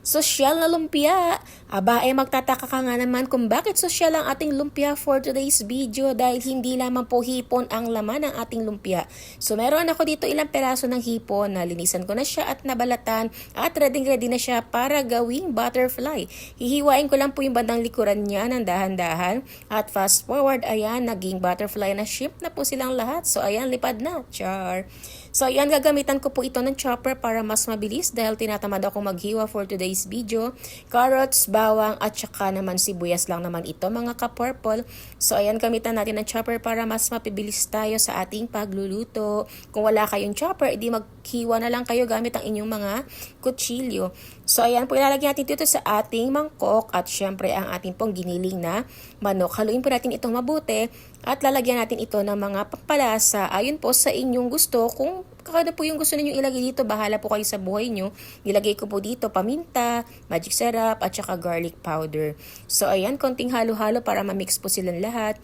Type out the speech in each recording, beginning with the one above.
Sosyal na lumpia. Aba, magtataka ka nga naman kung bakit sosyal ang ating lumpia for today's video dahil hindi lamang po hipon ang laman ng ating lumpia. So meron ako dito ilang peraso ng hipon na linisan ko na siya at nabalatan at ready na siya para gawing butterfly. Hihiwain ko lang po yung bandang likuran niya ng dahan-dahan at fast forward, ayan, naging butterfly na ship na po silang lahat. So ayan, lipad na. Char. So ayan, gagamitan ko po ito ng chopper para mas mabilis dahil tinatamad ako maghiwa for today's video. Carrots, bawang at saka naman sibuyas lang naman ito mga ka-purple. So ayan, gamitan natin ng chopper para mas mapibilis tayo sa ating pagluluto. Kung wala kayong chopper, edi maghiwa na lang kayo gamit ang inyong mga kutsilyo. So ayan po, ilalagay natin dito sa ating mangkok at syempre ang ating pong giniling na manok. Haluin po natin itong mabuti at lalagyan natin ito ng mga pampalasa ayon po sa inyong gusto. Kung kakada po yung gusto ninyong ilagay dito, bahala po kayo sa buhay nyo. Nilagay ko po dito paminta, magic syrup at saka garlic powder. So ayan, konting halo-halo para ma-mix po silang lahat.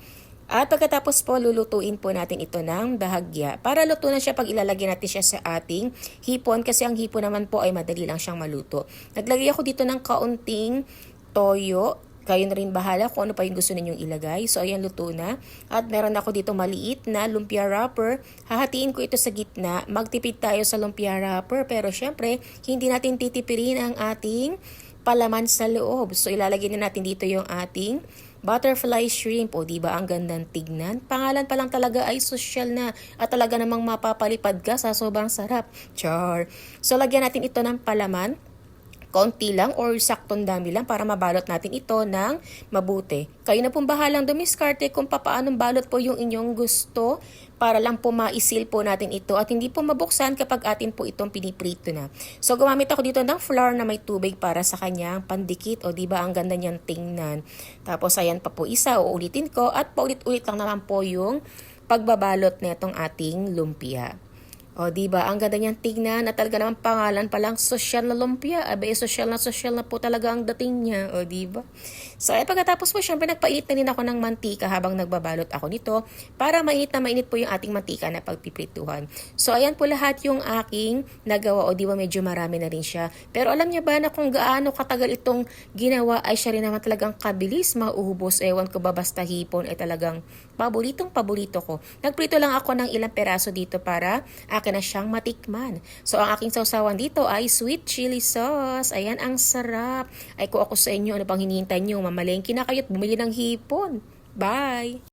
At pagkatapos po, lulutuin po natin ito ng bahagya. Para luto na siya pag ilalagay natin siya sa ating hipon kasi ang hipon naman po ay madali lang siyang maluto. Naglagay ako dito ng kaunting toyo. Kayo na rin bahala kung ano pa yung gusto ninyong ilagay. So ayan, luto na. At meron ako dito maliit na lumpia wrapper. Hahatiin ko ito sa gitna. Magtipid tayo sa lumpia wrapper. Pero syempre, hindi natin titipirin ang ating palaman sa loob. So ilalagay na natin dito yung ating butterfly shrimp. O diba ang gandang tignan? Pangalan pa lang talaga ay social na at talaga namang mapapalipad ka sa sobrang sarap. Char! So lagyan natin ito ng palaman. Konti lang or saktong dami lang para mabalot natin ito ng mabuti. Kayo na pong bahalang dumiskarte kung papaanong balot po yung inyong gusto para lang po maisil po natin ito at hindi po mabuksan kapag atin po itong piniprito na. So gumamit ako dito ng flour na may tubig para sa kanyang pandikit. O diba ang ganda niyang tingnan. Tapos ayan pa po isa, uulitin ko at paulit-ulit lang naman po yung pagbabalot na itong ating lumpia. O diba, ang ganda niyang tignan at talaga naman pangalan pa lang sosyal na lumpia. Abe, sosyal na po talaga ang dating niya. O diba? So ay pagkatapos po, syempre nagpainit na rin ako ng mantika habang nagbabalot ako nito para mainit na mainit po yung ating mantika na pagpiprituhan. So ayan po lahat yung aking nagawa. O diba, medyo marami na rin siya. Pero alam niya ba na kung gaano katagal itong ginawa ay siya rin naman talagang kabilis mauubos. Ewan ko ba, basta hipon ay talagang paborito ko. Nagprito lang ako ng ilang peraso dito para akin na siyang matikman. So, ang aking sausawan dito ay sweet chili sauce. Ayan, ang sarap. Ay, kung ako sa inyo, ano pang hinihintay nyo? Mamalengke na kayo at bumili ng hipon. Bye!